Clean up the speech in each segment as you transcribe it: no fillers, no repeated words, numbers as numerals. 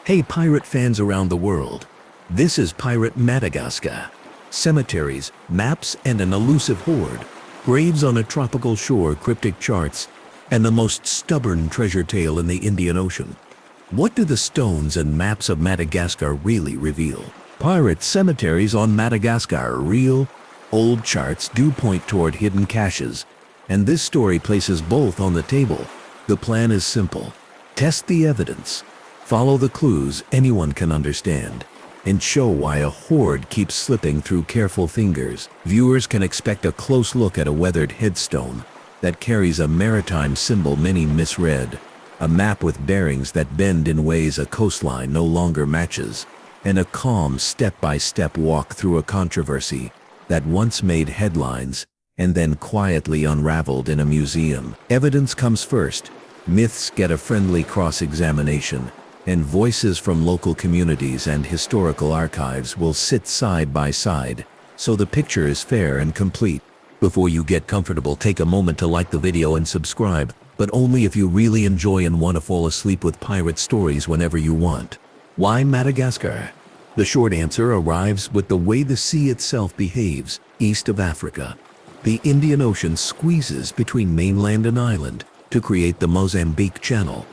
Hey pirate fans around the world, this is Pirate Madagascar. Cemeteries, maps and an elusive hoard, graves on a tropical shore, cryptic charts, and the most stubborn treasure tale in the Indian Ocean. What do the stones and maps of Madagascar really reveal? Pirate cemeteries on Madagascar are real. Old charts do point toward hidden caches, and this story places both on the table. The plan is simple. Test the evidence. Follow the clues anyone can understand, and show why a hoard keeps slipping through careful fingers. Viewers can expect a close look at a weathered headstone that carries a maritime symbol many misread, a map with bearings that bend in ways a coastline no longer matches, and a calm step-by-step walk through a controversy that once made headlines and then quietly unraveled in a museum. Evidence comes first. Myths get a friendly cross-examination, and voices from local communities and historical archives will sit side by side, so the picture is fair and complete. Before you get comfortable, take a moment to like the video and subscribe, but only if you really enjoy and want to fall asleep with pirate stories whenever you want. Why Madagascar? The short answer arrives with the way the sea itself behaves east of Africa. The Indian Ocean squeezes between mainland and island to create the Mozambique Channel,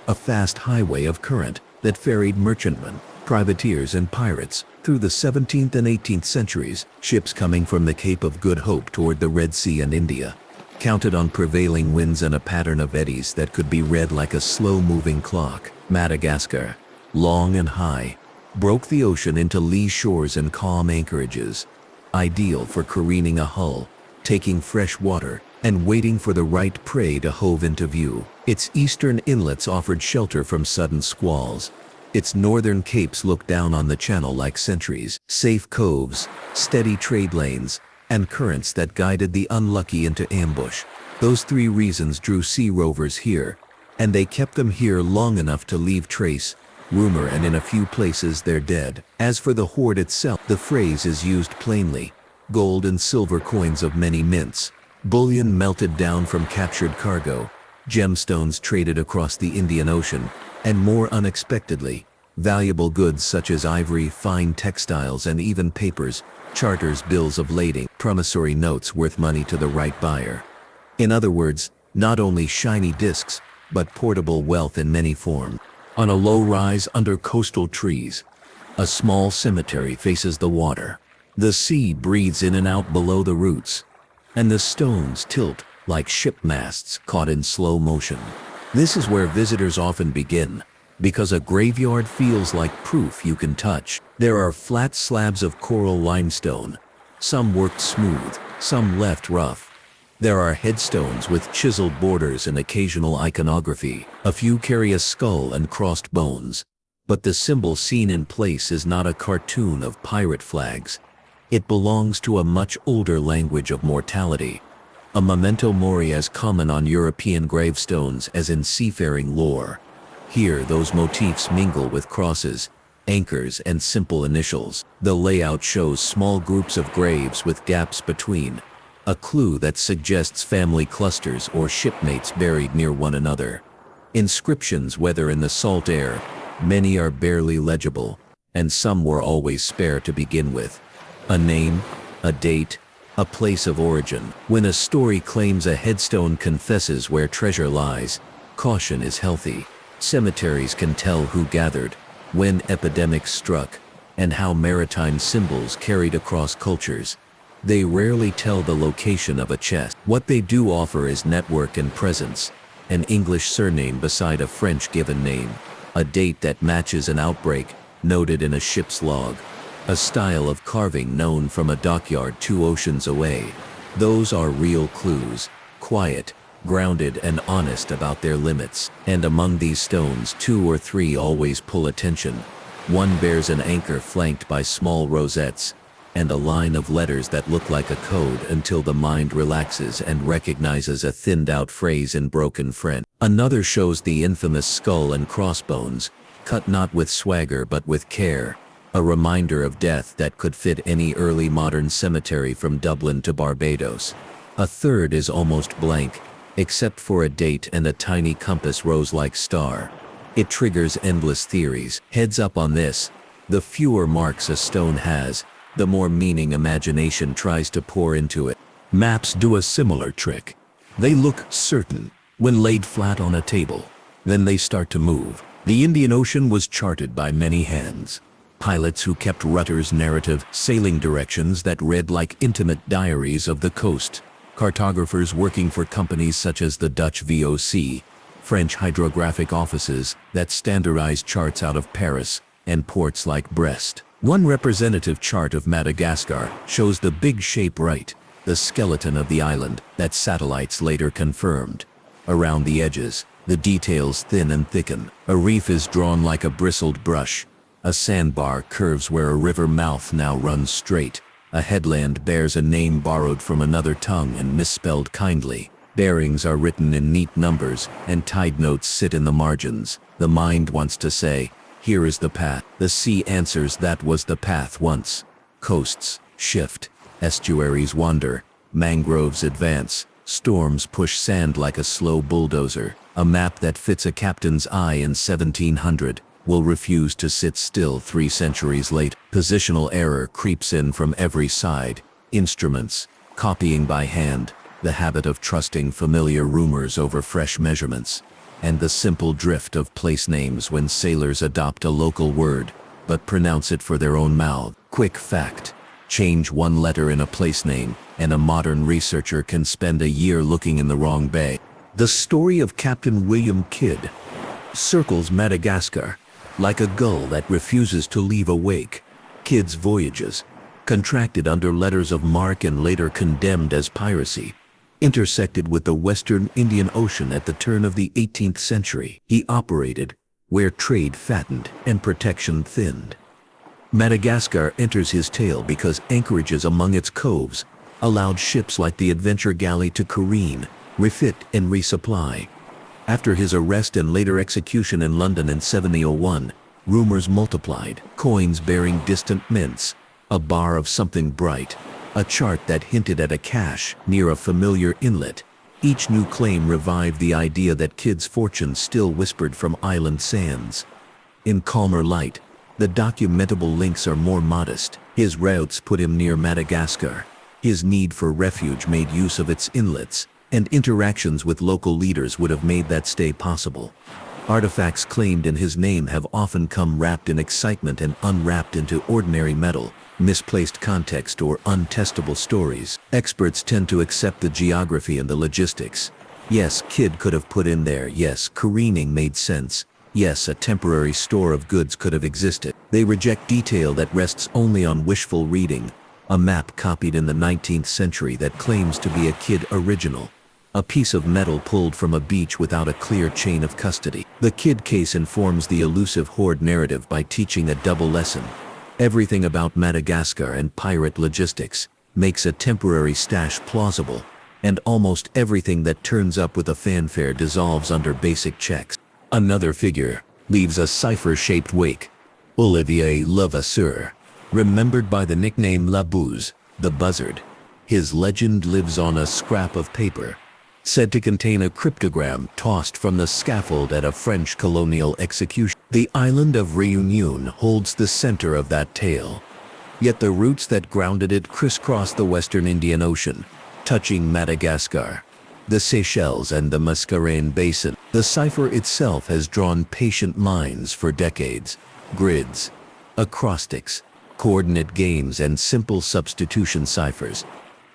a fast highway of current that ferried merchantmen, privateers and pirates through the 17th and 18th centuries. Ships coming from the Cape of Good Hope toward the Red Sea and India counted on prevailing winds and a pattern of eddies that could be read like a slow-moving clock. Madagascar, long and high, broke the ocean into lee shores and calm anchorages, ideal for careening a hull, taking fresh water, and waiting for the right prey to hove into view. Its eastern inlets offered shelter from sudden squalls. Its northern capes looked down on the channel like sentries, safe coves, steady trade lanes, and currents that guided the unlucky into ambush. Those three reasons drew sea rovers here, and they kept them here long enough to leave trace, rumor, and in a few places they're dead. As for the hoard itself, the phrase is used plainly. Gold and silver coins of many mints, bullion melted down from captured cargo, gemstones traded across the Indian Ocean, and more unexpectedly, valuable goods such as ivory, fine textiles, and even papers, charters, bills of lading, promissory notes worth money to the right buyer. In other words, not only shiny discs, but portable wealth in many forms. On a low rise under coastal trees, a small cemetery faces the water. The sea breathes in and out below the roots, and the stones tilt like ship masts caught in slow motion. This is where visitors often begin, because a graveyard feels like proof you can touch. There are flat slabs of coral limestone, some worked smooth, some left rough. There are headstones with chiseled borders and occasional iconography. A few carry a skull and crossed bones, but the symbol seen in place is not a cartoon of pirate flags. It belongs to a much older language of mortality, a memento mori as common on European gravestones as in seafaring lore. Here, those motifs mingle with crosses, anchors, and simple initials. The layout shows small groups of graves with gaps between, a clue that suggests family clusters or shipmates buried near one another. Inscriptions weather in the salt air. Many are barely legible, and some were always spare to begin with. A name, a date, a place of origin. When a story claims a headstone confesses where treasure lies, caution is healthy. Cemeteries can tell who gathered, when epidemics struck, and how maritime symbols carried across cultures. They rarely tell the location of a chest. What they do offer is network and presence, an English surname beside a French given name, a date that matches an outbreak noted in a ship's log, a style of carving known from a dockyard 2 oceans away. Those are real clues, quiet, grounded, and honest about their limits. And among these stones, 2 or 3 always pull attention. One bears an anchor flanked by small rosettes, and a line of letters that look like a code until the mind relaxes and recognizes a thinned-out phrase in broken French. Another shows the infamous skull and crossbones, cut not with swagger but with care, a reminder of death that could fit any early modern cemetery from Dublin to Barbados. A third is almost blank, except for a date and a tiny compass rose-like star, It triggers endless theories. Heads up on this. The fewer marks a stone has, the more meaning imagination tries to pour into it. Maps do a similar trick. They look certain when laid flat on a table. Then they start to move. The Indian Ocean was charted by many hands. Pilots who kept rudders, narrative, sailing directions that read like intimate diaries of the coast. Cartographers working for companies such as the Dutch VOC, French hydrographic offices that standardized charts out of Paris and ports like Brest. One representative chart of Madagascar shows the big shape right, the skeleton of the island that satellites later confirmed. Around the edges, the details thin and thicken. A reef is drawn like a bristled brush. A sandbar curves where a river mouth now runs straight. A headland bears a name borrowed from another tongue and misspelled kindly. Bearings are written in neat numbers, and tide notes sit in the margins. The mind wants to say, here is the path. The sea answers, that was the path once. Coasts shift, estuaries wander, mangroves advance, storms push sand like a slow bulldozer. A map that fits a captain's eye in 1700 will refuse to sit still 3 centuries later. Positional error creeps in from every side. Instruments, copying by hand, the habit of trusting familiar rumors over fresh measurements, and the simple drift of place names when sailors adopt a local word, but pronounce it for their own mouth. Quick fact: change one letter in a place name, and a modern researcher can spend a year looking in the wrong bay. The story of Captain William Kidd circles Madagascar like a gull that refuses to leave a wake. Kidd's voyages, contracted under letters of marque and later condemned as piracy, intersected with the Western Indian Ocean at the turn of the 18th century. He operated where trade fattened and protection thinned. Madagascar enters his tale because anchorages among its coves allowed ships like the adventure galley to careen, refit and resupply. After his arrest and later execution in London in 1701, rumors multiplied, coins bearing distant mints, a bar of something bright, a chart that hinted at a cache near a familiar inlet. Each new claim revived the idea that Kidd's fortune still whispered from island sands. In calmer light, the documentable links are more modest. His routes put him near Madagascar. His need for refuge made use of its inlets, and interactions with local leaders would have made that stay possible. Artifacts claimed in his name have often come wrapped in excitement and unwrapped into ordinary metal, misplaced context or untestable stories. Experts tend to accept the geography and the logistics. Yes, Kidd could have put in there. Yes, careening made sense. Yes, a temporary store of goods could have existed. They reject detail that rests only on wishful reading. A map copied in the 19th century that claims to be a Kidd original. A piece of metal pulled from a beach without a clear chain of custody. The Kidd case informs the elusive Hoard narrative by teaching a double lesson. Everything about Madagascar and pirate logistics makes a temporary stash plausible, and almost everything that turns up with a fanfare dissolves under basic checks. Another figure leaves a cipher-shaped wake. Olivier Levasseur, remembered by the nickname La Bouse, the buzzard. His legend lives on a scrap of paper, said to contain a cryptogram tossed from the scaffold at a French colonial execution. The island of Réunion holds the center of that tale. Yet the roots that grounded it crisscross the Western Indian Ocean, touching Madagascar, the Seychelles and the Mascarene Basin. The cipher itself has drawn patient minds for decades. Grids, acrostics, coordinate games and simple substitution ciphers,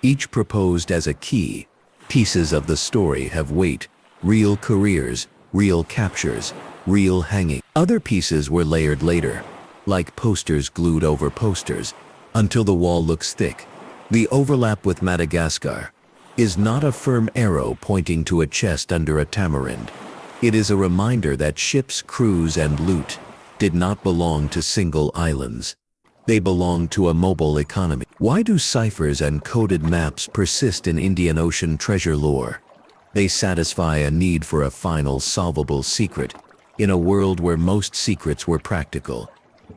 each proposed as a key. Pieces of the story have weight, real careers, real captures, real hanging. Other pieces were layered later, like posters glued over posters, until the wall looks thick. The overlap with Madagascar is not a firm arrow pointing to a chest under a tamarind. It is a reminder that ships, crews, and loot did not belong to single islands. They belong to a mobile economy. Why do ciphers and coded maps persist in Indian Ocean treasure lore? They satisfy a need for a final solvable secret, in a world where most secrets were practical.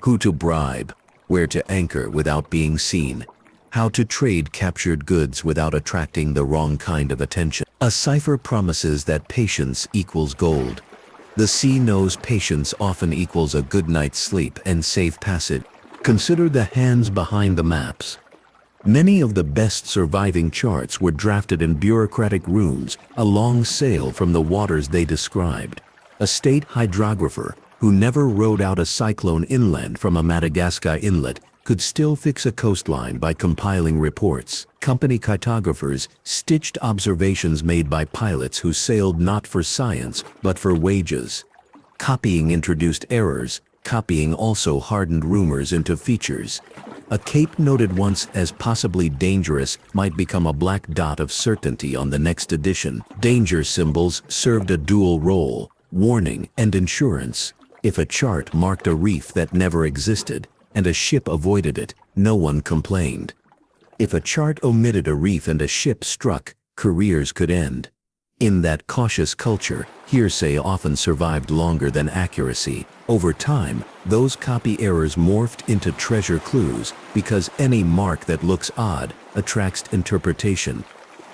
Who to bribe, where to anchor without being seen, how to trade captured goods without attracting the wrong kind of attention. A cipher promises that patience equals gold. The sea knows patience often equals a good night's sleep and safe passage. Consider the hands behind the maps. Many of the best surviving charts were drafted in bureaucratic rooms, a long sail from the waters they described. A state hydrographer, who never rode out a cyclone inland from a Madagascar inlet, could still fix a coastline by compiling reports. Company cartographers stitched observations made by pilots who sailed not for science, but for wages. Copying introduced errors. Copying also hardened rumors into features. A cape noted once as possibly dangerous might become a black dot of certainty on the next edition. Danger symbols served a dual role, warning and insurance. If a chart marked a reef that never existed, and a ship avoided it, no one complained. If a chart omitted a reef and a ship struck, careers could end. In that cautious culture, hearsay often survived longer than accuracy. Over time, those copy errors morphed into treasure clues because any mark that looks odd attracts interpretation.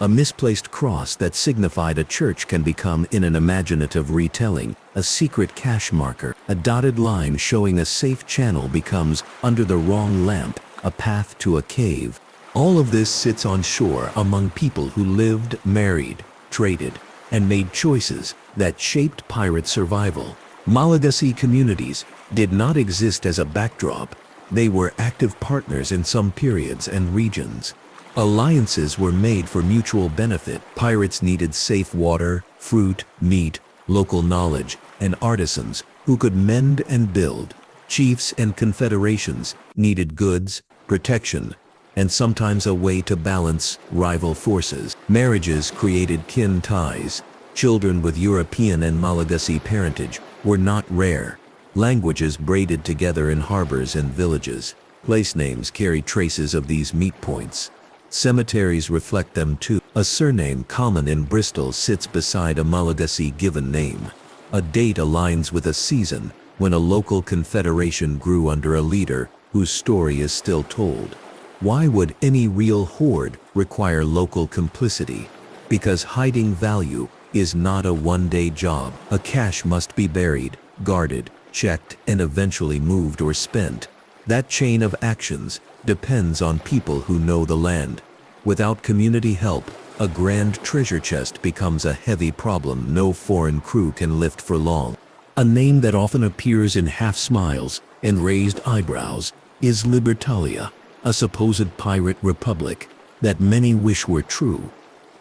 A misplaced cross that signified a church can become, in an imaginative retelling, a secret cache marker. A dotted line showing a safe channel becomes, under the wrong lamp, a path to a cave. All of this sits on shore among people who lived, married, traded, and made choices that shaped pirate survival. Malagasy communities did not exist as a backdrop. They were active partners in some periods and regions. Alliances were made for mutual benefit. Pirates needed safe water, fruit, meat, local knowledge, and artisans who could mend and build. Chiefs and confederations needed goods, protection, and sometimes a way to balance rival forces. Marriages created kin ties. Children with European and Malagasy parentage were not rare. Languages braided together in harbors and villages. Place names carry traces of these meet points. Cemeteries reflect them too. A surname common in Bristol sits beside a Malagasy given name. A date aligns with a season when a local confederation grew under a leader whose story is still told. Why would any real hoard require local complicity? Because hiding value is not a one-day job. A cache must be buried, guarded, checked, and eventually moved or spent. That chain of actions depends on people who know the land. Without community help, a grand treasure chest becomes a heavy problem no foreign crew can lift for long. A name that often appears in half smiles and raised eyebrows is Libertalia, a supposed pirate republic that many wish were true.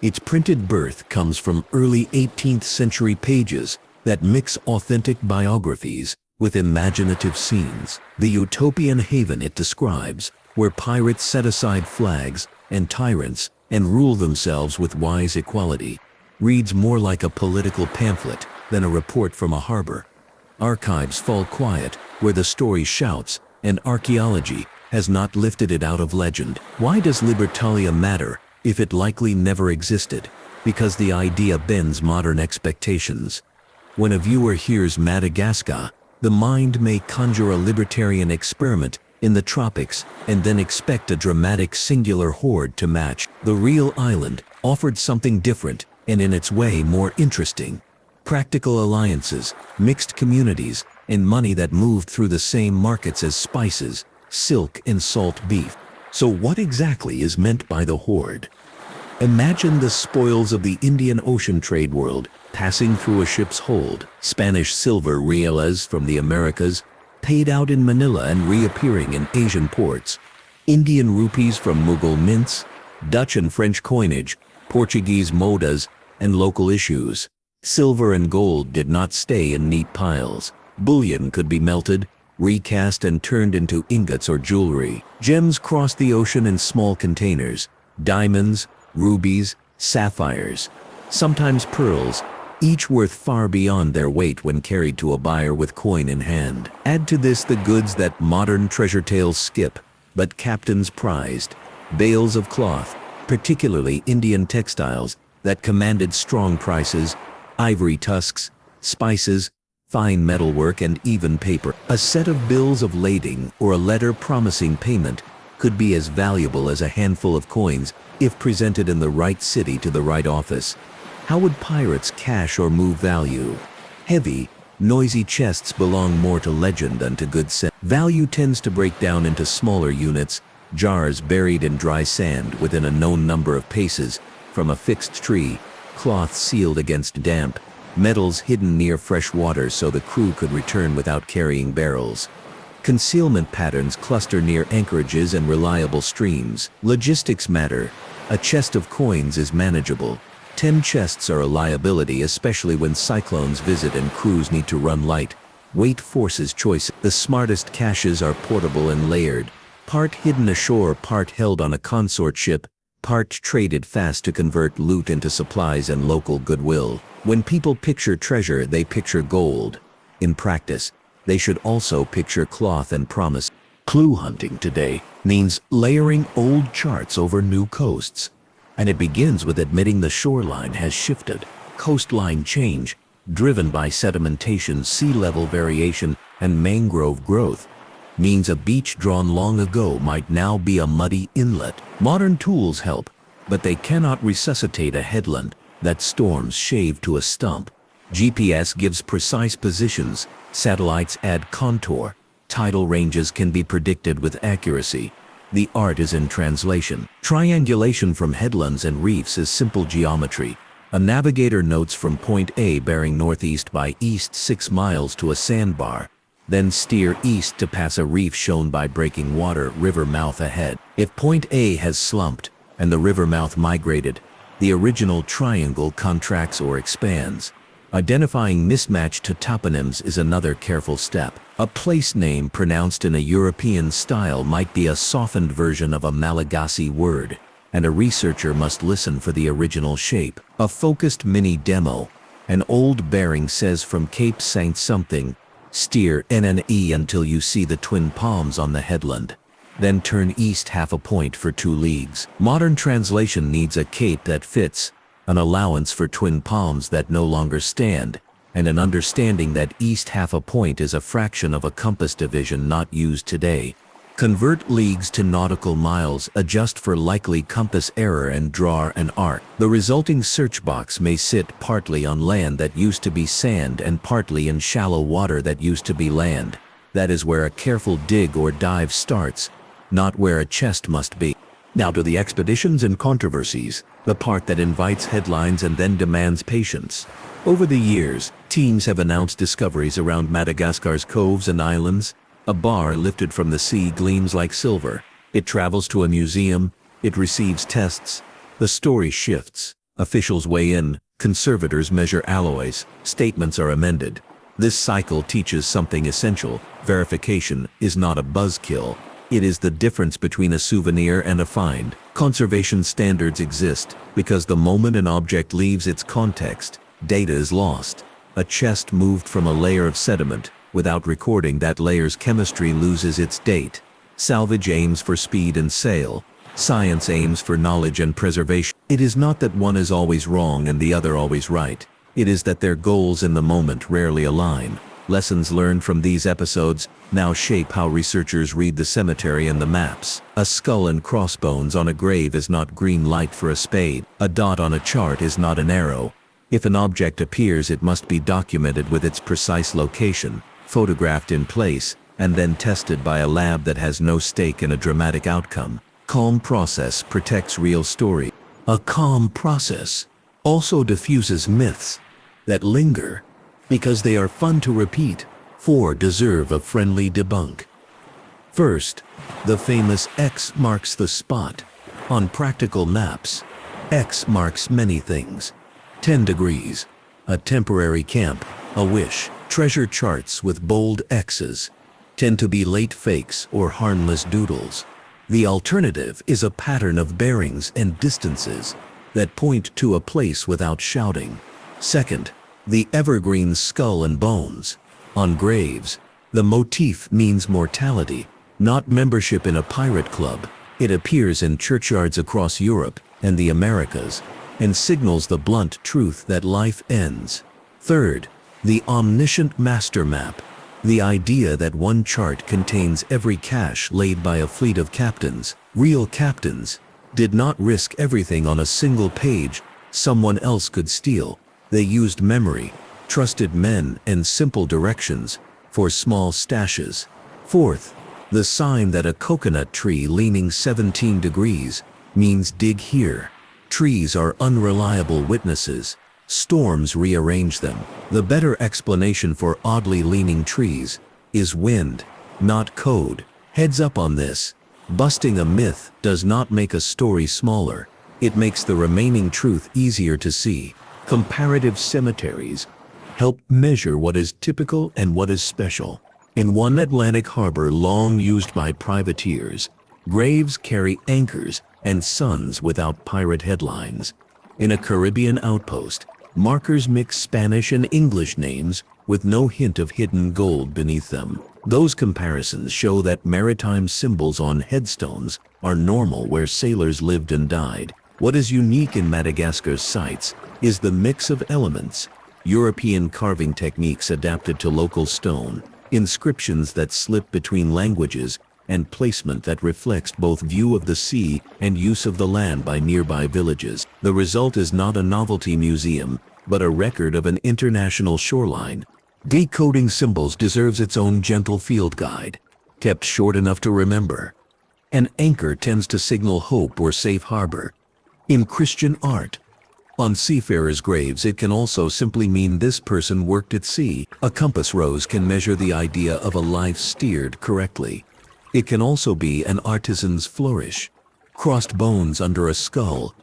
Its printed birth comes from early 18th century pages that mix authentic biographies with imaginative scenes. The utopian haven it describes, where pirates set aside flags and tyrants and rule themselves with wise equality, reads more like a political pamphlet than a report from a harbor. Archives fall quiet where the story shouts, and archaeology has not lifted it out of legend. Why does Libertalia matter if it likely never existed? Because the idea bends modern expectations. When a viewer hears Madagascar, the mind may conjure a libertarian experiment in the tropics and then expect a dramatic singular hoard to match. The real island offered something different and in its way more interesting. Practical alliances, mixed communities, and money that moved through the same markets as spices, silk, and salt beef. So what exactly is meant by the hoard? Imagine the spoils of the Indian Ocean trade world passing through a ship's hold. Spanish silver reales from the Americas, paid out in Manila and reappearing in Asian ports. Indian rupees from Mughal mints, Dutch and French coinage, Portuguese modas, and local issues. Silver and gold did not stay in neat piles. Bullion could be melted, recast, and turned into ingots or jewelry. Gems crossed the ocean in small containers. Diamonds, rubies, sapphires, sometimes pearls, each worth far beyond their weight when carried to a buyer with coin in hand. Add to this the goods that modern treasure tales skip, but captains prized. Bales of cloth, particularly Indian textiles, that commanded strong prices, ivory tusks, spices, fine metalwork, and even paper. A set of bills of lading or a letter promising payment could be as valuable as a handful of coins if presented in the right city to the right office. How would pirates cash or move value? Heavy, Noisy chests belong more to legend than to good sense. Value tends to break down into smaller units, jars buried in dry sand within a known number of paces from a fixed tree, cloths sealed against damp, metals hidden near fresh water so the crew could return without carrying barrels. Concealment patterns cluster near anchorages and reliable streams. Logistics matter. A chest of coins is manageable. 10 chests are a liability, especially when cyclones visit and crews need to run light. Weight forces choice. The smartest caches are portable and layered. Part hidden ashore, part held on a consort ship, part traded fast to convert loot into supplies and local goodwill. When people picture treasure, they picture gold. In practice, they should also picture cloth and promise. Clue hunting today means layering old charts over new coasts. And it begins with admitting the shoreline has shifted. Coastline change, driven by sedimentation, sea level variation, and mangrove growth, means a beach drawn long ago might now be a muddy inlet. Modern tools help, but they cannot resuscitate a headland that storms shave to a stump. GPS gives precise positions, satellites add contour, tidal ranges can be predicted with accuracy. The art is in translation. Triangulation from headlands and reefs is simple geometry. A navigator notes from point A bearing northeast by east 6 miles to a sandbar, then steer east to pass a reef shown by breaking water river mouth ahead. If point A has slumped and the river mouth migrated, the original triangle contracts or expands. Identifying mismatch to toponyms is another careful step. A place name pronounced in a European style might be a softened version of a Malagasy word, and a researcher must listen for the original shape. A focused mini demo. An old bearing says from Cape Saint something, steer NNE until you see the twin palms on the headland. Then turn east half a point for 2 leagues. Modern translation needs a cape that fits, an allowance for twin palms that no longer stand, and an understanding that east half a point is a fraction of a compass division not used today. Convert leagues to nautical miles, adjust for likely compass error and draw an arc. The resulting search box may sit partly on land that used to be sand and partly in shallow water that used to be land. That is where a careful dig or dive starts, not where a chest must be. Now to the expeditions and controversies, the part that invites headlines and then demands patience. Over the years, teams have announced discoveries around Madagascar's coves and islands. A bar lifted from the sea gleams like silver. It travels to a museum. It receives tests. The story shifts. Officials weigh in. Conservators measure alloys. Statements are amended. This cycle teaches something essential. Verification is not a buzzkill. It is the difference between a souvenir and a find. Conservation standards exist because the moment an object leaves its context, data is lost. A chest moved from a layer of sediment. Without recording that layer's chemistry loses its date. Salvage aims for speed and sale. Science aims for knowledge and preservation. It is not that one is always wrong and the other always right. It is that their goals in the moment rarely align. Lessons learned from these episodes now shape how researchers read the cemetery and the maps. A skull and crossbones on a grave is not green light for a spade. A dot on a chart is not an arrow. If an object appears, it must be documented with its precise location, photographed in place, and then tested by a lab that has no stake in a dramatic outcome. Calm process protects real story. A calm process also diffuses myths that linger because they are fun to repeat. 4 deserve a friendly debunk. First, the famous X marks the spot. On practical maps, X marks many things. 10 degrees, a temporary camp, a wish. Treasure charts with bold X's tend to be late fakes or harmless doodles. The alternative is a pattern of bearings and distances that point to a place without shouting. Second, the evergreen skull and bones. On graves, the motif means mortality, not membership in a pirate club. It appears in churchyards across Europe and the Americas and signals the blunt truth that life ends. Third, the omniscient master map. The idea that one chart contains every cache laid by a fleet of captains. Real captains did not risk everything on a single page someone else could steal. They used memory, trusted men and simple directions for small stashes. Fourth, the sign that a coconut tree leaning 17 degrees means dig here. Trees are unreliable witnesses. Storms rearrange them. The better explanation for oddly leaning trees is wind, not code. Heads up on this. Busting a myth does not make a story smaller. It makes the remaining truth easier to see. Comparative cemeteries help measure what is typical and what is special. In one Atlantic harbor long used by privateers, graves carry anchors and suns without pirate headlines. In a Caribbean outpost, markers mix Spanish and English names with no hint of hidden gold beneath them. Those comparisons show that maritime symbols on headstones are normal where sailors lived and died. What is unique in Madagascar's sites is the mix of elements: European carving techniques adapted to local stone, inscriptions that slip between languages, and placement that reflects both view of the sea and use of the land by nearby villages. The result is not a novelty museum, but a record of an international shoreline. Decoding symbols deserves its own gentle field guide, kept short enough to remember. An anchor tends to signal hope or safe harbor. In Christian art, on seafarers' graves it can also simply mean this person worked at sea. A compass rose can measure the idea of a life steered correctly. It can also be an artisan's flourish. Crossed bones under a skull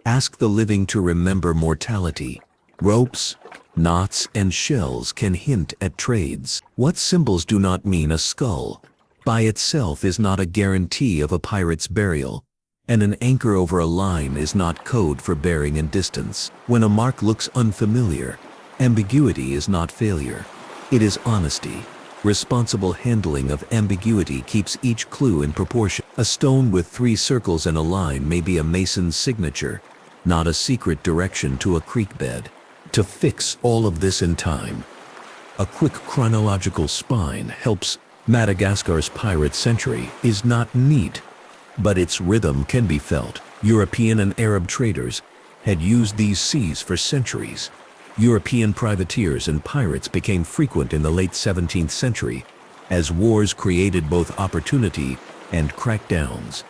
ask the living to remember mortality. Ropes, knots, and shells can hint at trades. What symbols do not mean a skull by itself is not a guarantee of a pirate's burial, and an anchor over a line is not code for bearing and distance. When a mark looks unfamiliar, ambiguity is not failure. It is honesty. Responsible handling of ambiguity keeps each clue in proportion. A stone with 3 circles and a line may be a mason's signature, not a secret direction to a creek bed. To fix all of this in time, a quick chronological spine helps. Madagascar's pirate century is not neat, but its rhythm can be felt. European and Arab traders had used these seas for centuries. European privateers and pirates became frequent in the late 17th century, as wars created both opportunity and crackdowns.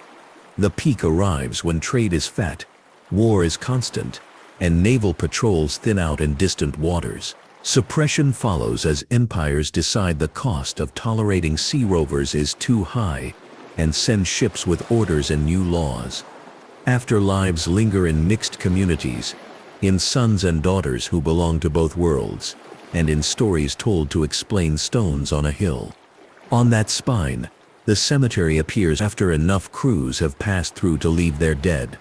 The peak arrives when trade is fat, war is constant, and naval patrols thin out in distant waters. Suppression follows as empires decide the cost of tolerating sea rovers is too high and send ships with orders and new laws. Afterlives linger in mixed communities, in sons and daughters who belong to both worlds, and in stories told to explain stones on a hill. On that spine, the cemetery appears after enough crews have passed through to leave their dead.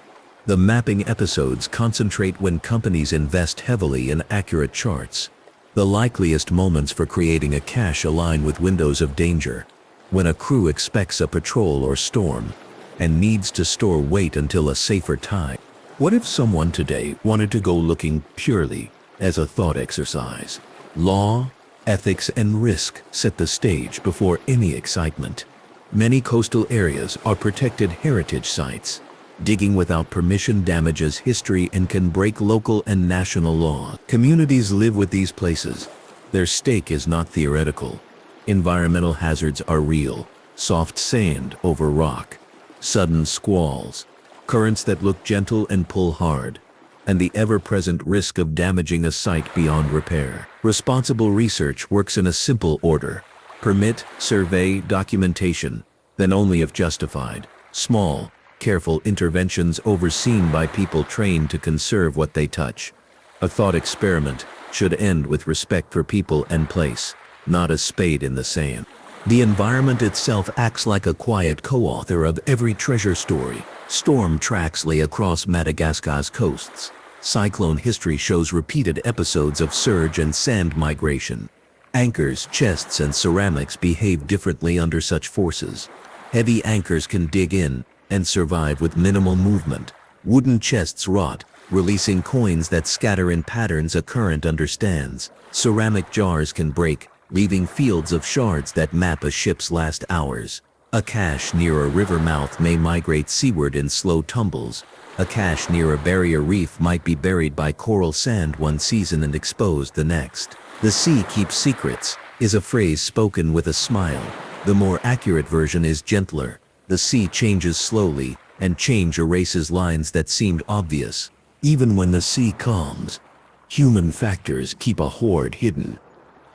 The mapping episodes concentrate when companies invest heavily in accurate charts. The likeliest moments for creating a cache align with windows of danger, when a crew expects a patrol or storm, and needs to store weight until a safer time. What if someone today wanted to go looking purely as a thought exercise? Law, ethics, and risk set the stage before any excitement. Many coastal areas are protected heritage sites. Digging without permission damages history and can break local and national law. Communities live with these places. Their stake is not theoretical. Environmental hazards are real. Soft sand over rock, sudden squalls, currents that look gentle and pull hard, and the ever-present risk of damaging a site beyond repair. Responsible research works in a simple order: permit, survey, documentation, then only if justified. Small, careful interventions overseen by people trained to conserve what they touch. A thought experiment should end with respect for people and place, not a spade in the sand. The environment itself acts like a quiet co-author of every treasure story. Storm tracks lay across Madagascar's coasts. Cyclone history shows repeated episodes of surge and sand migration. Anchors, chests, and ceramics behave differently under such forces. Heavy anchors can dig in and survive with minimal movement. Wooden chests rot, releasing coins that scatter in patterns a current understands. Ceramic jars can break, leaving fields of shards that map a ship's last hours. A cache near a river mouth may migrate seaward in slow tumbles. A cache near a barrier reef might be buried by coral sand one season and exposed the next. The sea keeps secrets is a phrase spoken with a smile. The more accurate version is gentler. The sea changes slowly, and change erases lines that seemed obvious. Even when the sea calms, human factors keep a hoard hidden.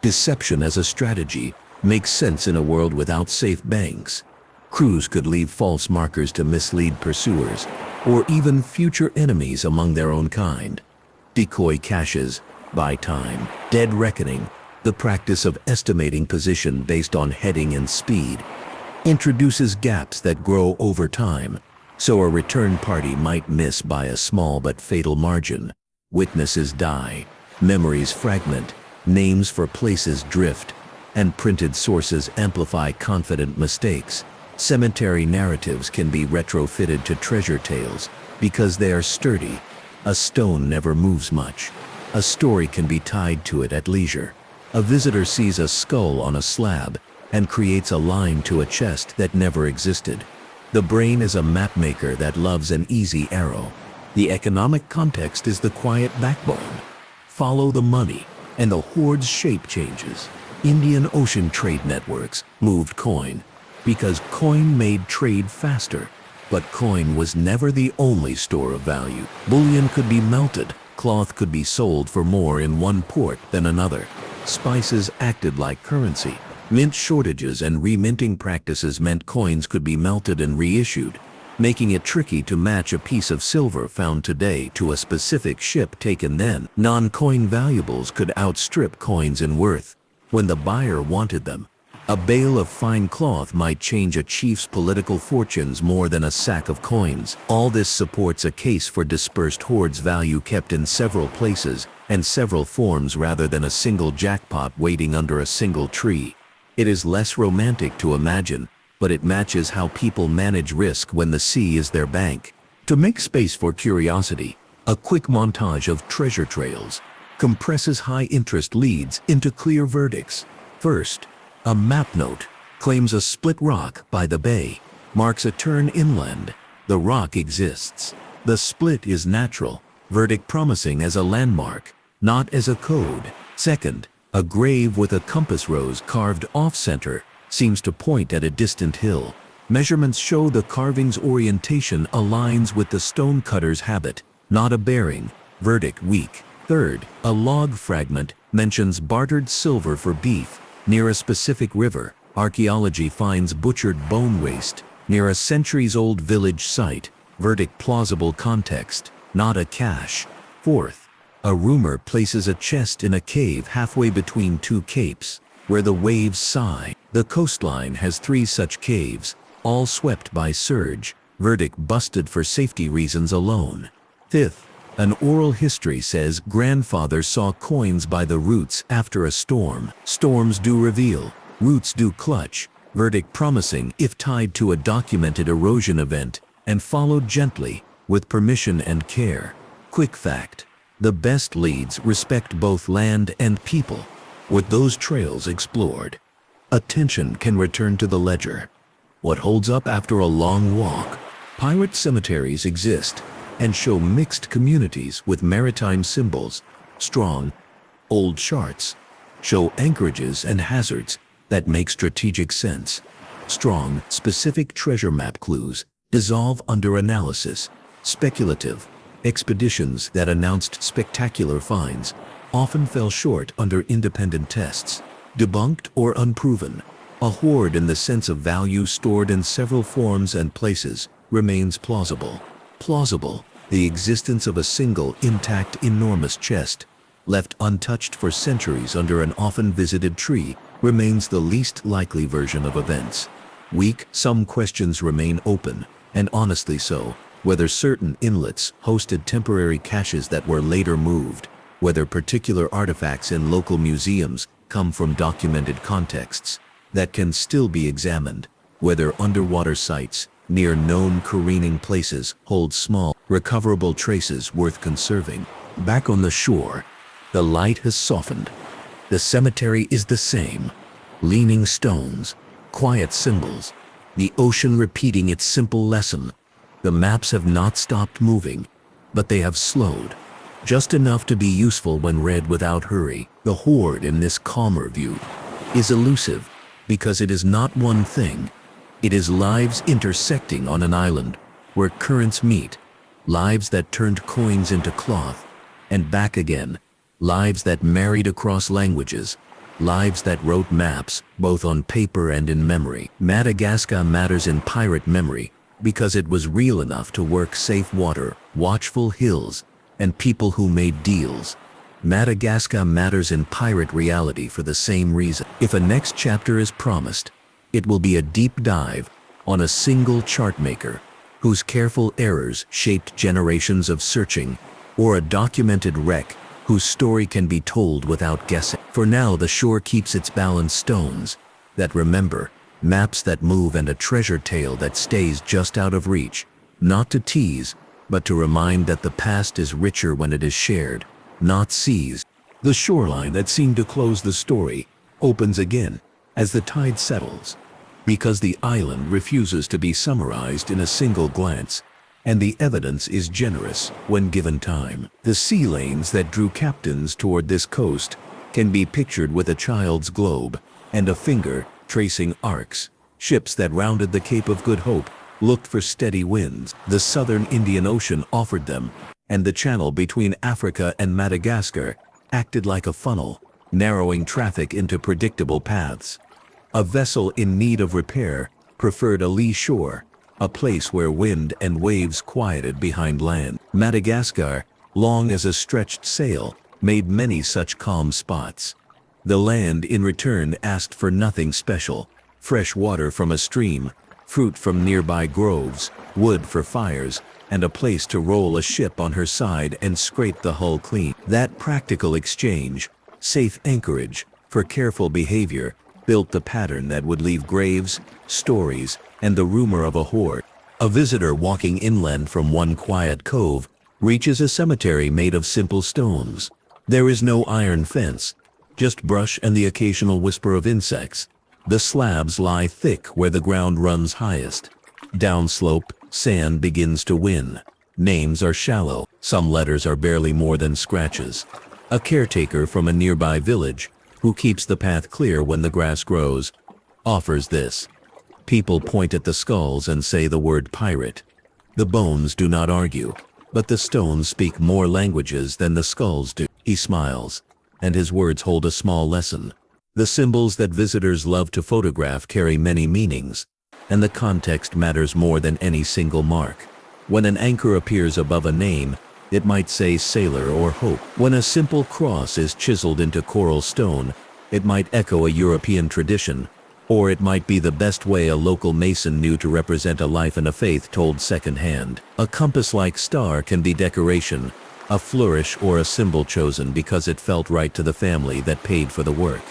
Deception as a strategy makes sense in a world without safe banks. Crews could leave false markers to mislead pursuers, or even future enemies among their own kind. Decoy caches, buy time. Dead reckoning, the practice of estimating position based on heading and speed, introduces gaps that grow over time, so a return party might miss by a small but fatal margin. Witnesses die, memories fragment, names for places drift, and printed sources amplify confident mistakes. Cemetery narratives can be retrofitted to treasure tales because they are sturdy. A stone never moves much. A story can be tied to it at leisure. A visitor sees a skull on a slab and creates a line to a chest that never existed. The brain is a mapmaker that loves an easy arrow. The economic context is the quiet backbone. Follow the money, and the hoard's shape changes. Indian Ocean trade networks moved coin because coin made trade faster. But coin was never the only store of value. Bullion could be melted. Cloth could be sold for more in one port than another. Spices acted like currency. Mint shortages and reminting practices meant coins could be melted and reissued, making it tricky to match a piece of silver found today to a specific ship taken then. Non-coin valuables could outstrip coins in worth when the buyer wanted them. A bale of fine cloth might change a chief's political fortunes more than a sack of coins. All this supports a case for dispersed hoards, value kept in several places and several forms rather than a single jackpot waiting under a single tree. It is less romantic to imagine, but it matches how people manage risk when the sea is their bank. To make space for curiosity, a quick montage of treasure trails compresses high-interest leads into clear verdicts. First, a map note claims a split rock by the bay, marks a turn inland. The rock exists. The split is natural, verdict promising as a landmark, not as a code. Second, a grave with a compass rose carved off-center seems to point at a distant hill. Measurements show the carving's orientation aligns with the stonecutter's habit, not a bearing. Verdict weak. Third, a log fragment mentions bartered silver for beef. Near a specific river, archaeology finds butchered bone waste. Near a centuries-old village site, verdict plausible context, not a cache. Fourth, a rumor places a chest in a cave halfway between two capes, where the waves sigh. The coastline has 3 such caves, all swept by surge. Verdict busted for safety reasons alone. Fifth, an oral history says grandfather saw coins by the roots after a storm. Storms do reveal, roots do clutch. Verdict promising if tied to a documented erosion event and followed gently, with permission and care. Quick fact: the best leads respect both land and people. With those trails explored, attention can return to the ledger. What holds up after a long walk? Pirate cemeteries exist and show mixed communities with maritime symbols. Strong, old charts show anchorages and hazards that make strategic sense. Strong, specific treasure map clues dissolve under analysis. Speculative, expeditions that announced spectacular finds often fell short under independent tests. Debunked or unproven, a hoard in the sense of value stored in several forms and places remains plausible. Plausible, the existence of a single intact enormous chest, left untouched for centuries under an often visited tree, remains the least likely version of events. Weak, some questions remain open, and honestly so, whether certain inlets hosted temporary caches that were later moved, whether particular artifacts in local museums come from documented contexts that can still be examined, whether underwater sites near known careening places hold small, recoverable traces worth conserving. Back on the shore, the light has softened. The cemetery is the same. Leaning stones, quiet symbols, the ocean repeating its simple lesson. The maps have not stopped moving, but they have slowed, just enough to be useful when read without hurry. The Hoard in this calmer view is elusive because it is not one thing. It is lives intersecting on an island where currents meet, lives that turned coins into cloth and back again, lives that married across languages, lives that wrote maps both on paper and in memory. Madagascar matters in pirate memory because it was real enough to work safe water, watchful hills, and people who made deals. Madagascar matters in pirate reality for the same reason. If a next chapter is promised, it will be a deep dive on a single chart maker whose careful errors shaped generations of searching, or a documented wreck whose story can be told without guessing. For now, the shore keeps its balanced stones that remember, maps that move, and a treasure tale that stays just out of reach, not to tease, but to remind that the past is richer when it is shared, not seized. The shoreline that seemed to close the story opens again as the tide settles, because the island refuses to be summarized in a single glance, and the evidence is generous when given time. The sea lanes that drew captains toward this coast can be pictured with a child's globe and a finger tracing arcs. Ships that rounded the Cape of Good Hope looked for steady winds. The southern Indian Ocean offered them, and the channel between Africa and Madagascar acted like a funnel, narrowing traffic into predictable paths. A vessel in need of repair preferred a lee shore, a place where wind and waves quieted behind land. Madagascar, long as a stretched sail, made many such calm spots. The land in return asked for nothing special: fresh water from a stream, fruit from nearby groves, wood for fires, and a place to roll a ship on her side and scrape the hull clean. That practical exchange, safe anchorage for careful behavior, built the pattern that would leave graves, stories, and the rumor of a hoard. A visitor walking inland from one quiet cove reaches a cemetery made of simple stones. There is no iron fence, just brush and the occasional whisper of insects. The slabs lie thick where the ground runs highest. Downslope, sand begins to win. Names are shallow, some letters are barely more than scratches. A caretaker from a nearby village, who keeps the path clear when the grass grows, offers this. People point at the skulls and say the word pirate. The bones do not argue, but the stones speak more languages than the skulls do. He smiles, and his words hold a small lesson. The symbols that visitors love to photograph carry many meanings, and the context matters more than any single mark. When an anchor appears above a name, it might say sailor or hope. When a simple cross is chiseled into coral stone, it might echo a European tradition, or it might be the best way a local mason knew to represent a life and a faith told secondhand. A compass-like star can be decoration, a flourish, or a symbol chosen because it felt right to the family that paid for the work.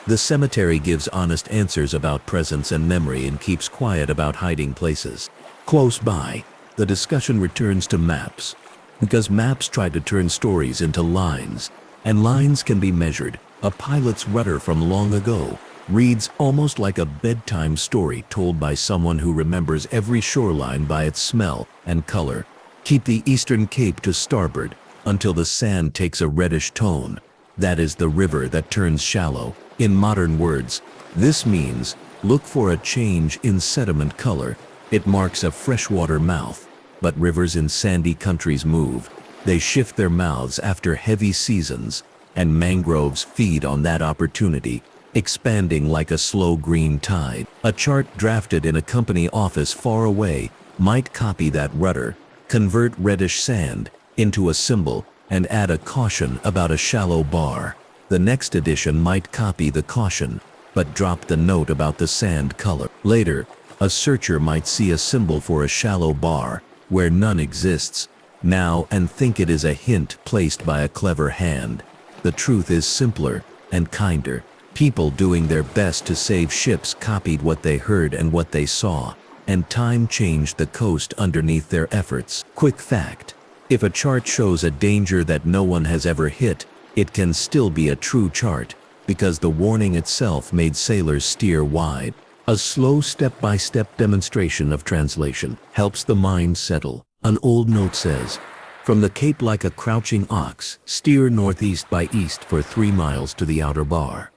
The cemetery gives honest answers about presence and memory and keeps quiet about hiding places. Close by, the discussion returns to maps, because maps try to turn stories into lines, and lines can be measured. A pilot's rudder from long ago reads almost like a bedtime story told by someone who remembers every shoreline by its smell and color. Keep the eastern cape to starboard until the sand takes a reddish tone. That is the river that turns shallow. In modern words, this means look for a change in sediment color. It marks a freshwater mouth. But rivers in sandy countries move. They shift their mouths after heavy seasons, and mangroves feed on that opportunity, expanding like a slow green tide. A chart drafted in a company office far away might copy that rudder, convert reddish sand into a symbol, and add a caution about a shallow bar. The next edition might copy the caution, but drop the note about the sand color. Later, a searcher might see a symbol for a shallow bar, where none exists, now, and think it is a hint placed by a clever hand. The truth is simpler and kinder. People doing their best to save ships copied what they heard and what they saw, and time changed the coast underneath their efforts. Quick fact: if a chart shows a danger that no one has ever hit, it can still be a true chart, because the warning itself made sailors steer wide. A slow step-by-step demonstration of translation helps the mind settle. An old note says, "From the cape like a crouching ox, steer northeast by east for 3 miles to the outer bar.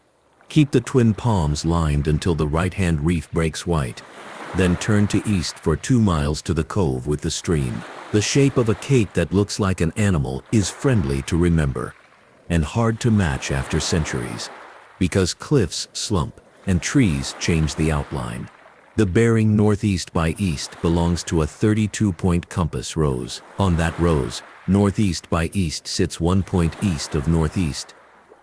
Keep the twin palms lined until the right-hand reef breaks white. Then turn to east for 2 miles to the cove with the stream." The shape of a cape that looks like an animal is friendly to remember and hard to match after centuries, because cliffs slump and trees change the outline. The bearing northeast by east belongs to a 32-point compass rose. On that rose, northeast by east sits 1 point east of northeast,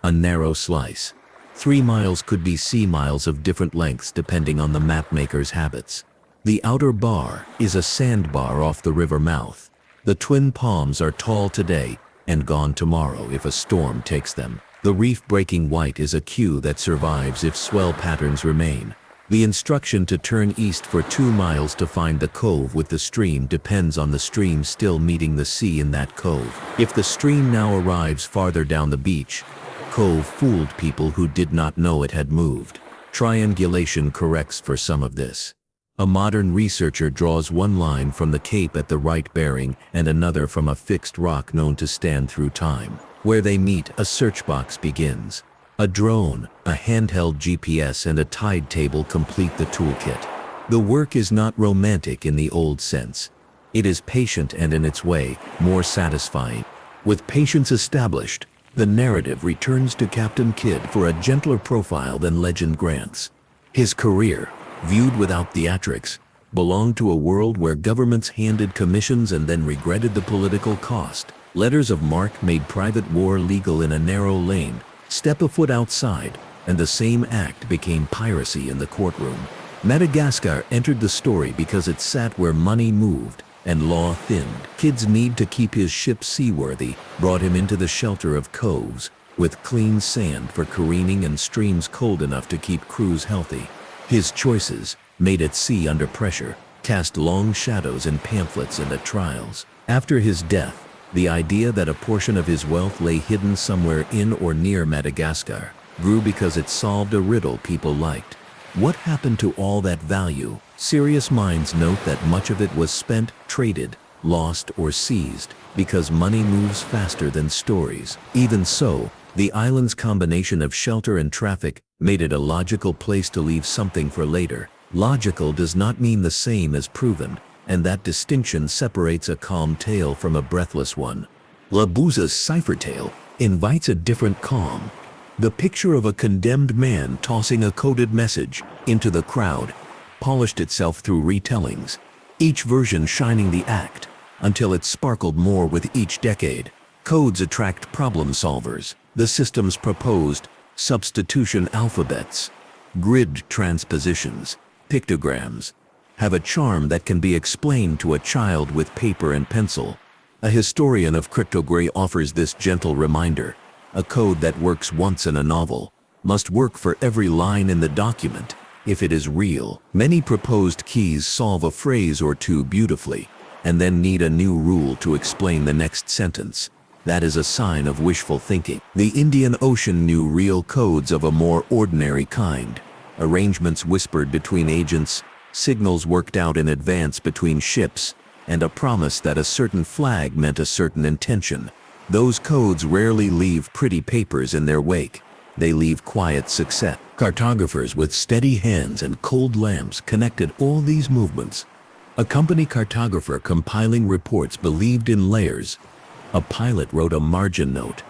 a narrow slice. 3 miles could be sea miles of different lengths depending on the mapmaker's habits. The outer bar is a sandbar off the river mouth. The twin palms are tall today and gone tomorrow if a storm takes them. The reef breaking white is a cue that survives if swell patterns remain. The instruction to turn east for 2 miles to find the cove with the stream depends on the stream still meeting the sea in that cove. If the stream now arrives farther down the beach, cove fooled people who did not know it had moved. Triangulation corrects for some of this. A modern researcher draws one line from the cape at the right bearing and another from a fixed rock known to stand through time. Where they meet, a search box begins. A drone, a handheld GPS, and a tide table complete the toolkit. The work is not romantic in the old sense. It is patient and in its way, more satisfying. With patience established, the narrative returns to Captain Kidd for a gentler profile than legend grants. His career, viewed without theatrics, belonged to a world where governments handed commissions and then regretted the political cost. Letters of marque made private war legal in a narrow lane. Step a foot outside, and the same act became piracy in the courtroom. Madagascar entered the story because it sat where money moved and law thinned. Kidd's need to keep his ship seaworthy brought him into the shelter of coves, with clean sand for careening and streams cold enough to keep crews healthy. His choices, made at sea under pressure, cast long shadows in pamphlets and at trials. After his death, the idea that a portion of his wealth lay hidden somewhere in or near Madagascar grew because it solved a riddle people liked. What happened to all that value? Serious minds note that much of it was spent, traded, lost, or seized, because money moves faster than stories. Even so, the island's combination of shelter and traffic made it a logical place to leave something for later. Logical does not mean the same as proven, and that distinction separates a calm tale from a breathless one. La Bouza's cipher tale invites a different calm. The picture of a condemned man tossing a coded message into the crowd polished itself through retellings, each version shining the act until it sparkled more with each decade. Codes attract problem solvers. The systems proposed substitution alphabets, grid transpositions, pictograms, have a charm that can be explained to a child with paper and pencil. A historian of cryptography offers this gentle reminder: a code that works once in a novel must work for every line in the document if it is real. Many proposed keys solve a phrase or two beautifully, and then need a new rule to explain the next sentence. That is a sign of wishful thinking. The Indian Ocean knew real codes of a more ordinary kind. Arrangements whispered between agents, signals worked out in advance between ships, and a promise that a certain flag meant a certain intention. Those codes rarely leave pretty papers in their wake. They leave quiet success. Cartographers with steady hands and cold lamps connected all these movements. A company cartographer compiling reports believed in layers. A pilot wrote a margin note.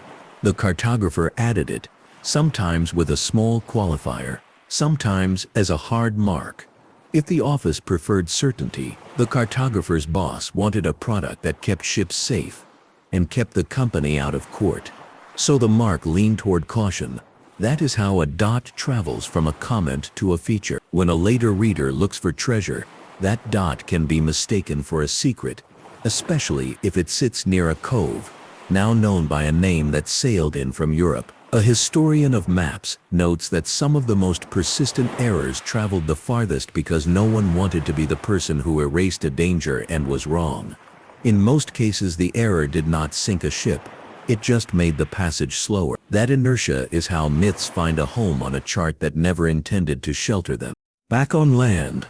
The cartographer added it, sometimes with a small qualifier, sometimes as a hard mark. If the office preferred certainty, the cartographer's boss wanted a product that kept ships safe and kept the company out of court. So the mark leaned toward caution. That is how a dot travels from a comment to a feature. When a later reader looks for treasure, that dot can be mistaken for a secret, especially if it sits near a cove, now known by a name that sailed in from Europe. A historian of maps notes that some of the most persistent errors traveled the farthest because no one wanted to be the person who erased a danger and was wrong. In most cases, the error did not sink a ship. It just made the passage slower. That inertia is how myths find a home on a chart that never intended to shelter them. Back on land,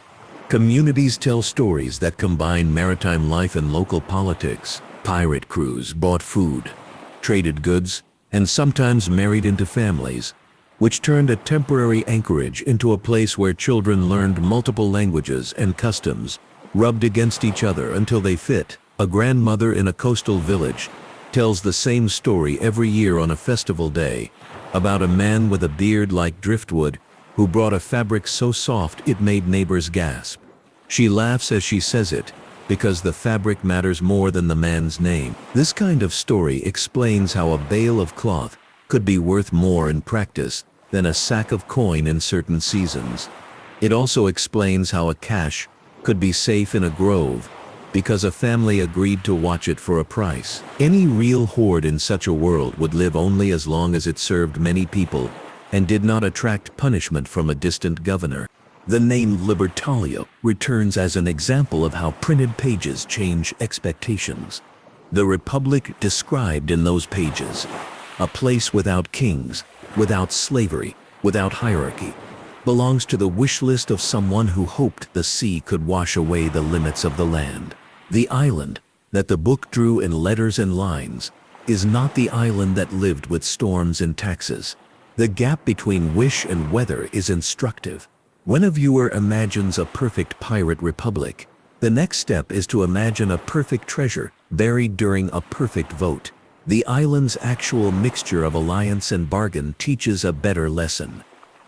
communities tell stories that combine maritime life and local politics. Pirate crews bought food, traded goods, and sometimes married into families, which turned a temporary anchorage into a place where children learned multiple languages and customs, rubbed against each other until they fit. A grandmother in a coastal village tells the same story every year on a festival day about a man with a beard like driftwood who brought a fabric so soft it made neighbors gasp. She laughs as she says it, because the fabric matters more than the man's name. This kind of story explains how a bale of cloth could be worth more in practice than a sack of coin in certain seasons. It also explains how a cache could be safe in a grove because a family agreed to watch it for a price. Any real hoard in such a world would live only as long as it served many people and did not attract punishment from a distant governor. The name Libertalia returns as an example of how printed pages change expectations. The Republic described in those pages, a place without kings, without slavery, without hierarchy, belongs to the wish list of someone who hoped the sea could wash away the limits of the land. The island that the book drew in letters and lines is not the island that lived with storms and taxes. The gap between wish and weather is instructive. When a viewer imagines a perfect pirate republic, the next step is to imagine a perfect treasure buried during a perfect vote. The island's actual mixture of alliance and bargain teaches a better lesson.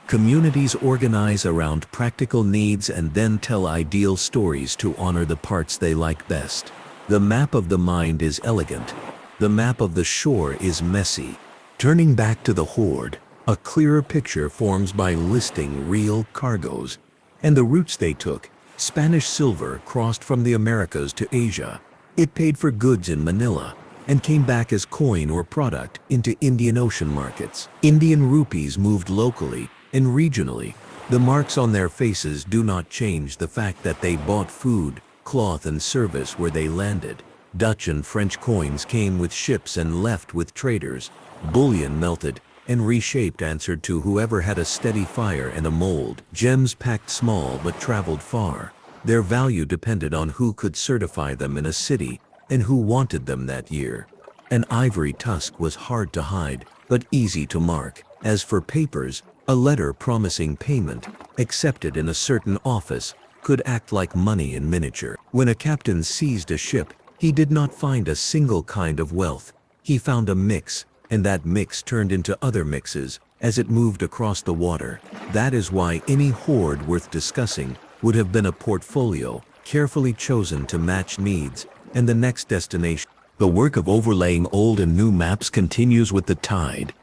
Communities organize around practical needs and then tell ideal stories to honor the parts they like best. The map of the mind is elegant. The map of the shore is messy. Turning back to the Hoard, a clearer picture forms by listing real cargoes and the routes they took. Spanish silver crossed from the Americas to Asia. It paid for goods in Manila and came back as coin or product into Indian Ocean markets. Indian rupees moved locally and regionally. The marks on their faces do not change the fact that they bought food, cloth, and service where they landed. Dutch and French coins came with ships and left with traders. Bullion melted and reshaped answered to whoever had a steady fire and a mold. Gems packed small but traveled far. Their value depended on who could certify them in a city and who wanted them that year. An ivory tusk was hard to hide, but easy to mark. As for papers, a letter promising payment, accepted in a certain office, could act like money in miniature. When a captain seized a ship, he did not find a single kind of wealth. He found a mix, and that mix turned into other mixes as it moved across the water. That is why any hoard worth discussing would have been a portfolio, carefully chosen to match needs and the next destination. The work of overlaying old and new maps continues with the tide.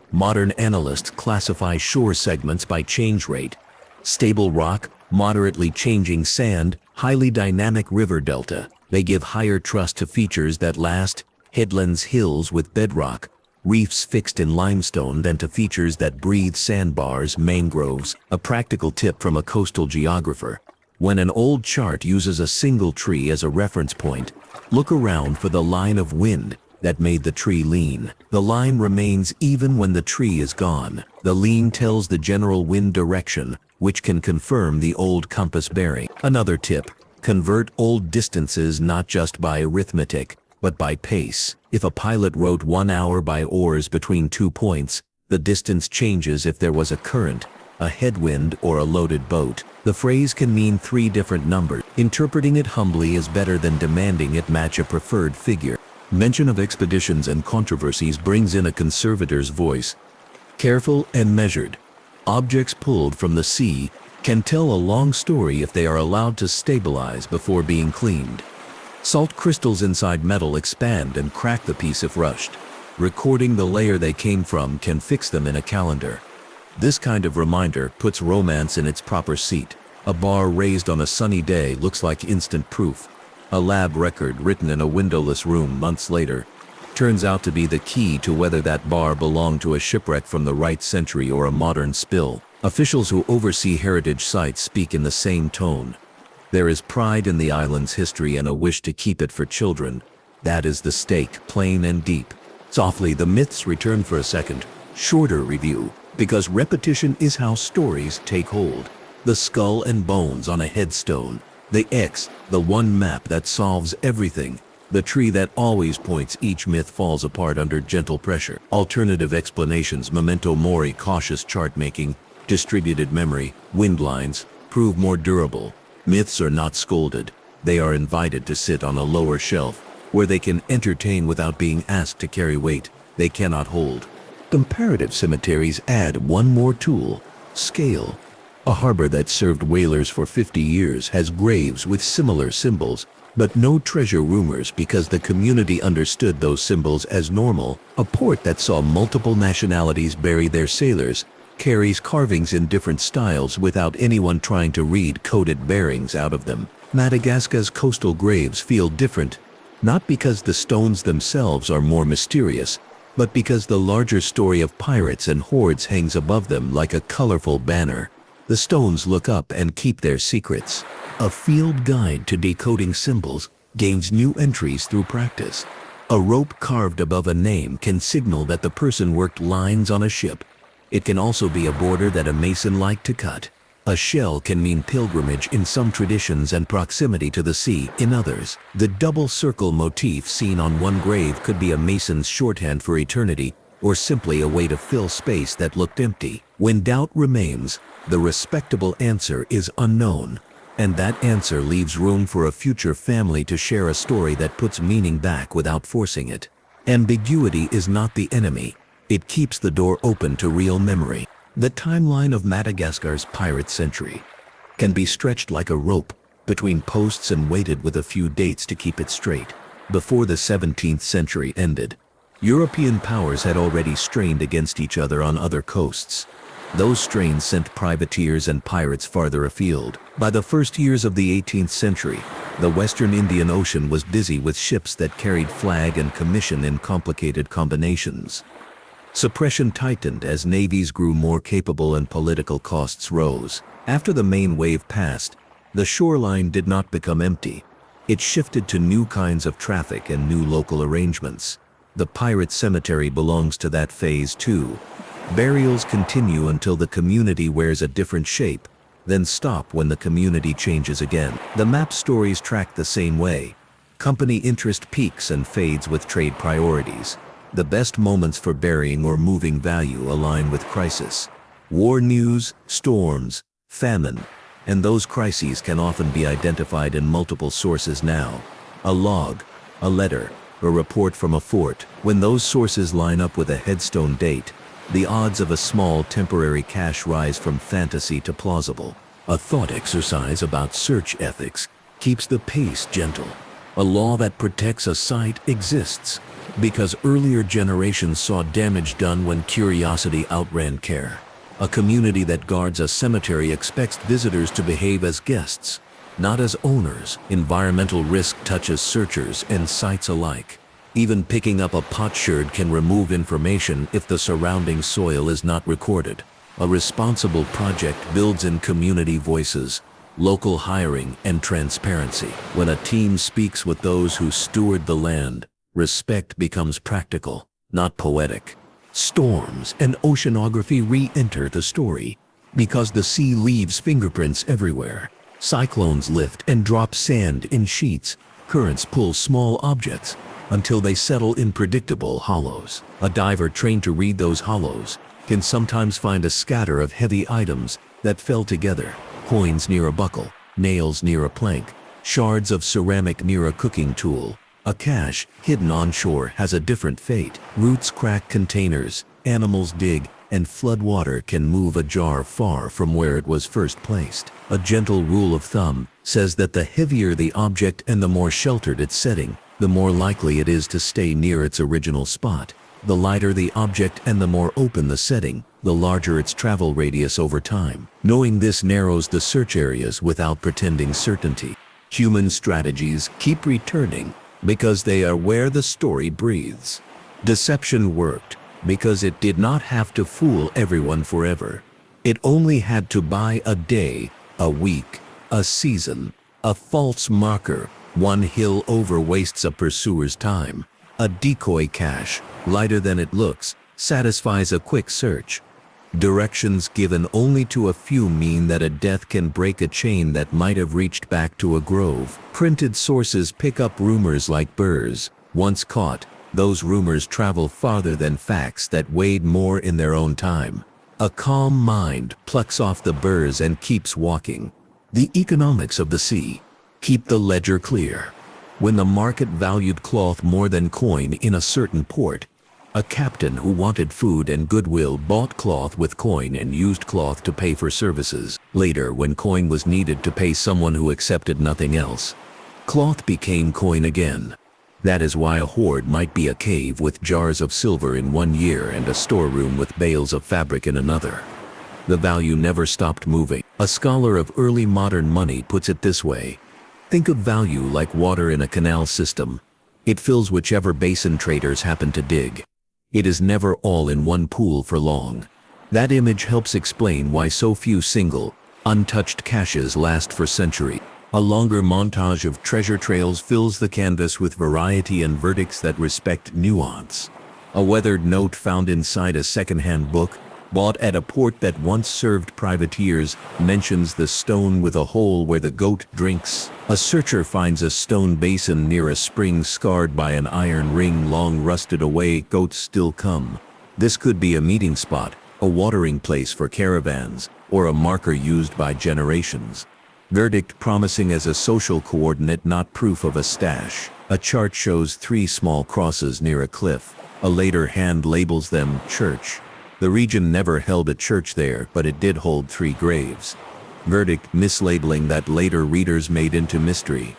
Modern analysts classify shore segments by change rate: stable rock, moderately changing sand, highly dynamic river delta. They give higher trust to features that last, headlands, hills with bedrock, reefs fixed in limestone, than to features that breathe sandbars, mangroves. A practical tip from a coastal geographer: when an old chart uses a single tree as a reference point, look around for the line of wind that made the tree lean. The line remains even when the tree is gone. The lean tells the general wind direction, which can confirm the old compass bearing. Another tip: convert old distances not just by arithmetic, but by pace. If a pilot wrote 1 hour by oars between 2 points, the distance changes if there was a current, a headwind, or a loaded boat. The phrase can mean 3 different numbers. Interpreting it humbly is better than demanding it match a preferred figure. Mention of expeditions and controversies brings in a conservator's voice. Careful and measured. Objects pulled from the sea can tell a long story if they are allowed to stabilize before being cleaned. Salt crystals inside metal expand and crack the piece if rushed. Recording the layer they came from can fix them in a calendar. This kind of reminder puts romance in its proper seat. A bar raised on a sunny day looks like instant proof. A lab record written in a windowless room months later turns out to be the key to whether that bar belonged to a shipwreck from the right century or a modern spill. Officials who oversee heritage sites speak in the same tone. There is pride in the island's history and a wish to keep it for children. That is the stake, plain and deep. Softly, the myths return for a second. Shorter review, because repetition is how stories take hold. The skull and bones on a headstone. The X, the one map that solves everything. The tree that always points. Each myth falls apart under gentle pressure. Alternative explanations. Memento mori. Cautious chart making. Distributed memory. Wind lines. Prove more durable. Myths are not scolded. They are invited to sit on a lower shelf, where they can entertain without being asked to carry weight they cannot hold. Comparative cemeteries add one more tool: scale. A harbor that served whalers for 50 years has graves with similar symbols, but no treasure rumors because the community understood those symbols as normal. A port that saw multiple nationalities bury their sailors carries carvings in different styles without anyone trying to read coded bearings out of them. Madagascar's coastal graves feel different, not because the stones themselves are more mysterious, but because the larger story of pirates and hoards hangs above them like a colorful banner. The stones look up and keep their secrets. A field guide to decoding symbols gains new entries through practice. A rope carved above a name can signal that the person worked lines on a ship. It can also be a border that a mason liked to cut. A shell can mean pilgrimage in some traditions and proximity to the sea in others. The double circle motif seen on one grave could be a mason's shorthand for eternity, or simply a way to fill space that looked empty. When doubt remains, the respectable answer is unknown, and that answer leaves room for a future family to share a story that puts meaning back without forcing it. Ambiguity is not the enemy. It keeps the door open to real memory. The timeline of Madagascar's pirate century can be stretched like a rope between posts and weighted with a few dates to keep it straight. Before the 17th century ended, European powers had already strained against each other on other coasts. Those strains sent privateers and pirates farther afield. By the first years of the 18th century, the Western Indian Ocean was busy with ships that carried flag and commission in complicated combinations. Suppression tightened as navies grew more capable and political costs rose. After the main wave passed, the shoreline did not become empty. It shifted to new kinds of traffic and new local arrangements. The pirate cemetery belongs to that phase too. Burials continue until the community wears a different shape, then stop when the community changes again. The map stories track the same way. Company interest peaks and fades with trade priorities. The best moments for burying or moving value align with crisis. War news, storms, famine, and those crises can often be identified in multiple sources now. A log, a letter, a report from a fort. When those sources line up with a headstone date, the odds of a small temporary cache rise from fantasy to plausible. A thought exercise about search ethics keeps the pace gentle. A law that protects a site exists because earlier generations saw damage done when curiosity outran care. A community that guards a cemetery expects visitors to behave as guests, not as owners. Environmental risk touches searchers and sites alike. Even picking up a potsherd can remove information if the surrounding soil is not recorded. A responsible project builds in community voices, local hiring, and transparency. When a team speaks with those who steward the land, respect becomes practical, not poetic. Storms and oceanography re-enter the story because the sea leaves fingerprints everywhere. Cyclones lift and drop sand in sheets. Currents pull small objects until they settle in predictable hollows. A diver trained to read those hollows can sometimes find a scatter of heavy items that fell together. Coins near a buckle, nails near a plank, shards of ceramic near a cooking tool. A cache hidden onshore has a different fate. Roots crack containers, animals dig, and flood water can move a jar far from where it was first placed. A gentle rule of thumb says that the heavier the object and the more sheltered its setting, the more likely it is to stay near its original spot. The lighter the object and the more open the setting, the larger its travel radius over time. Knowing this narrows the search areas without pretending certainty. Human strategies keep returning because they are where the story breathes. Deception worked because it did not have to fool everyone forever. It only had to buy a day, a week, a season. A false marker, one hill over, wastes a pursuer's time. A decoy cache, lighter than it looks, satisfies a quick search. Directions given only to a few mean that a death can break a chain that might have reached back to a grove. Printed sources pick up rumors like burrs. Once caught, those rumors travel farther than facts that weighed more in their own time. A calm mind plucks off the burrs and keeps walking. The economics of the sea keep the ledger clear. When the market valued cloth more than coin in a certain port, a captain who wanted food and goodwill bought cloth with coin and used cloth to pay for services. Later, when coin was needed to pay someone who accepted nothing else, cloth became coin again. That is why a hoard might be a cave with jars of silver in one year and a storeroom with bales of fabric in another. The value never stopped moving. A scholar of early modern money puts it this way: think of value like water in a canal system. It fills whichever basin traders happen to dig. It is never all in one pool for long. That image helps explain why so few single, untouched caches last for centuries. A longer montage of treasure trails fills the canvas with variety and verdicts that respect nuance. A weathered note found inside a second-hand book, bought at a port that once served privateers, mentions the stone with a hole where the goat drinks. A searcher finds a stone basin near a spring scarred by an iron ring long rusted away. Goats still come. This could be a meeting spot, a watering place for caravans, or a marker used by generations. Verdict promising as a social coordinate, not proof of a stash. A chart shows 3 small crosses near a cliff. A later hand labels them church. The region never held a church there, but it did hold 3 graves. Verdict mislabeling that later readers made into mystery.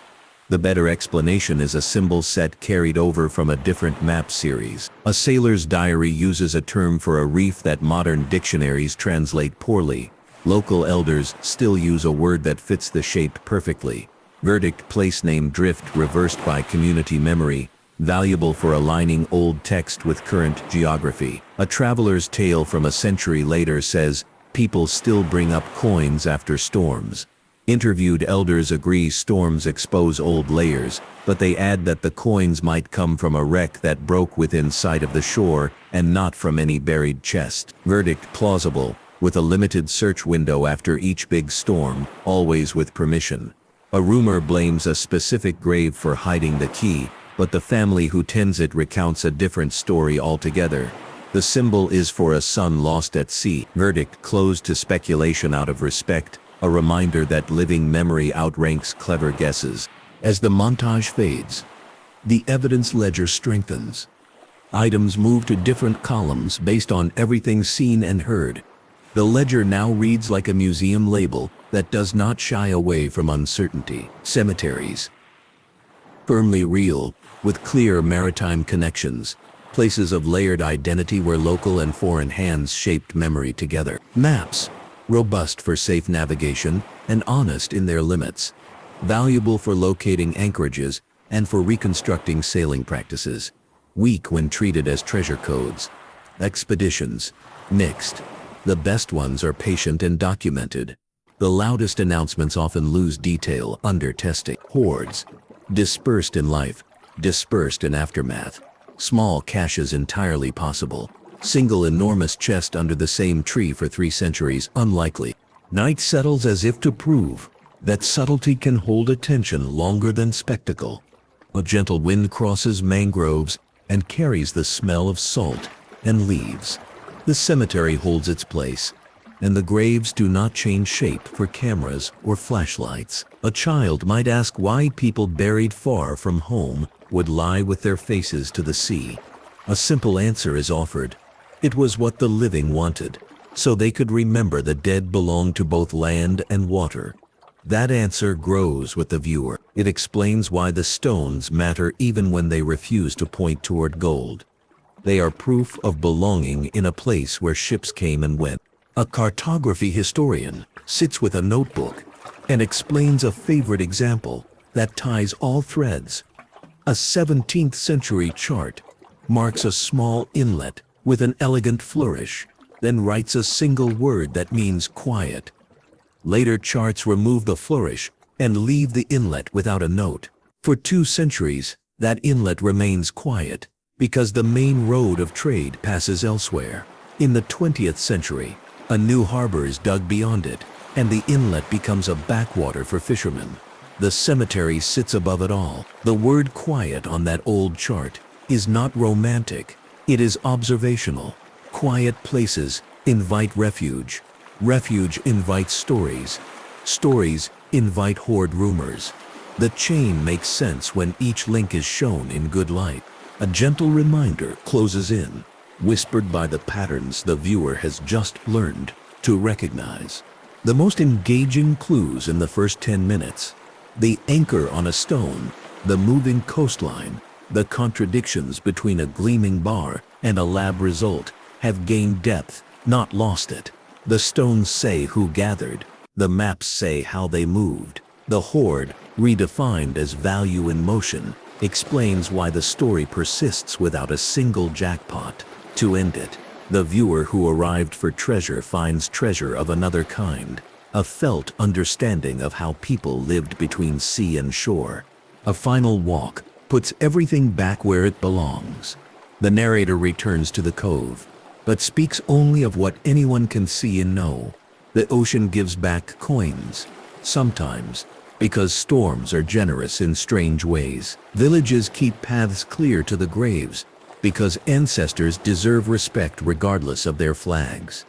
The better explanation is a symbol set carried over from a different map series. A sailor's diary uses a term for a reef that modern dictionaries translate poorly. Local elders still use a word that fits the shape perfectly. Verdict place name drift reversed by community memory, valuable for aligning old text with current geography. A traveler's tale from a century later says, people still bring up coins after storms. Interviewed elders agree storms expose old layers, but they add that the coins might come from a wreck that broke within sight of the shore and not from any buried chest. Verdict plausible, with a limited search window after each big storm, always with permission. A rumor blames a specific grave for hiding the key, but the family who tends it recounts a different story altogether. The symbol is for a son lost at sea. Verdict closed to speculation out of respect, a reminder that living memory outranks clever guesses. As the montage fades, the evidence ledger strengthens. Items move to different columns based on everything seen and heard. The ledger now reads like a museum label that does not shy away from uncertainty. Cemeteries. Firmly real, with clear maritime connections, places of layered identity where local and foreign hands shaped memory together. Maps. Robust for safe navigation and honest in their limits. Valuable for locating anchorages and for reconstructing sailing practices. Weak when treated as treasure codes. Expeditions. Mixed. The best ones are patient and documented. The loudest announcements often lose detail under testing. Hoards. Dispersed in life, dispersed in aftermath. Small caches entirely possible. Single enormous chest under the same tree for 3 centuries unlikely. Night settles as if to prove that subtlety can hold attention longer than spectacle. A gentle wind crosses mangroves and carries the smell of salt and leaves. The cemetery holds its place, and the graves do not change shape for cameras or flashlights. A child might ask why people buried far from home would lie with their faces to the sea. A simple answer is offered. It was what the living wanted, so they could remember the dead belonged to both land and water. That answer grows with the viewer. It explains why the stones matter even when they refuse to point toward gold. They are proof of belonging in a place where ships came and went. A cartography historian sits with a notebook and explains a favorite example that ties all threads. A 17th century chart marks a small inlet with an elegant flourish, then writes a single word that means quiet. Later charts remove the flourish and leave the inlet without a note. For 2 centuries, that inlet remains quiet, because the main road of trade passes elsewhere. In the 20th century, A new harbor is dug beyond it, and the inlet becomes a backwater for fishermen. The cemetery sits above it all. The word quiet on that old chart is not romantic, it is observational. Quiet places invite refuge. Refuge invites stories. Stories invite hoard rumors. The chain makes sense when each link is shown in good light. A gentle reminder closes in, whispered by the patterns the viewer has just learned to recognize. The most engaging clues in the first 10 minutes. The anchor on a stone, the moving coastline, the contradictions between a gleaming bar and a lab result have gained depth, not lost it. The stones say who gathered, the maps say how they moved. The hoard, redefined as value in motion, explains why the story persists without a single jackpot. To end it, the viewer who arrived for treasure finds treasure of another kind, a felt understanding of how people lived between sea and shore. A final walk puts everything back where it belongs. The narrator returns to the cove, but speaks only of what anyone can see and know. The ocean gives back coins, sometimes, because storms are generous in strange ways. Villages keep paths clear to the graves, because ancestors deserve respect regardless of their flags.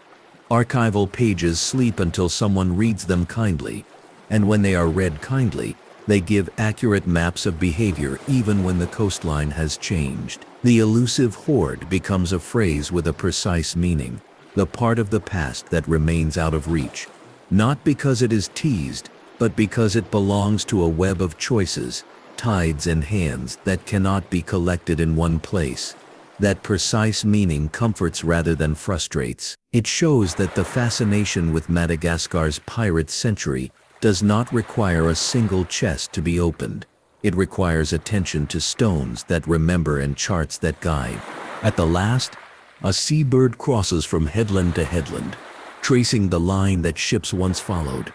Archival pages sleep until someone reads them kindly, and when they are read kindly, they give accurate maps of behavior even when the coastline has changed. The elusive hoard becomes a phrase with a precise meaning, the part of the past that remains out of reach, not because it is teased, but because it belongs to a web of choices, tides and hands that cannot be collected in one place. That precise meaning comforts rather than frustrates. It shows that the fascination with Madagascar's pirate century does not require a single chest to be opened. It requires attention to stones that remember and charts that guide. At the last, a seabird crosses from headland to headland, tracing the line that ships once followed.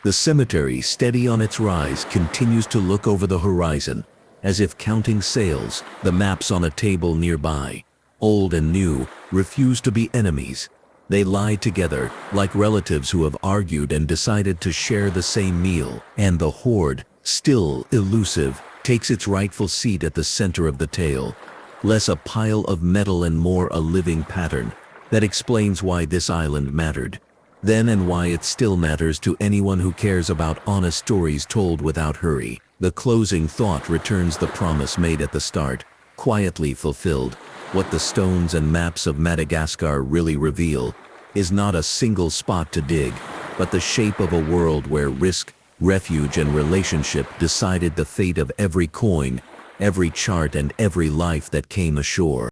The cemetery, steady on its rise, continues to look over the horizon, as if counting sails. The maps on a table nearby, old and new, refuse to be enemies. They lie together, like relatives who have argued and decided to share the same meal. And the hoard, still elusive, takes its rightful seat at the center of the tale, less a pile of metal and more a living pattern that explains why this island mattered then and why it still matters to anyone who cares about honest stories told without hurry. The closing thought returns the promise made at the start, quietly fulfilled. What the stones and maps of Madagascar really reveal is not a single spot to dig, but the shape of a world where risk, refuge, and relationship decided the fate of every coin, every chart, and every life that came ashore.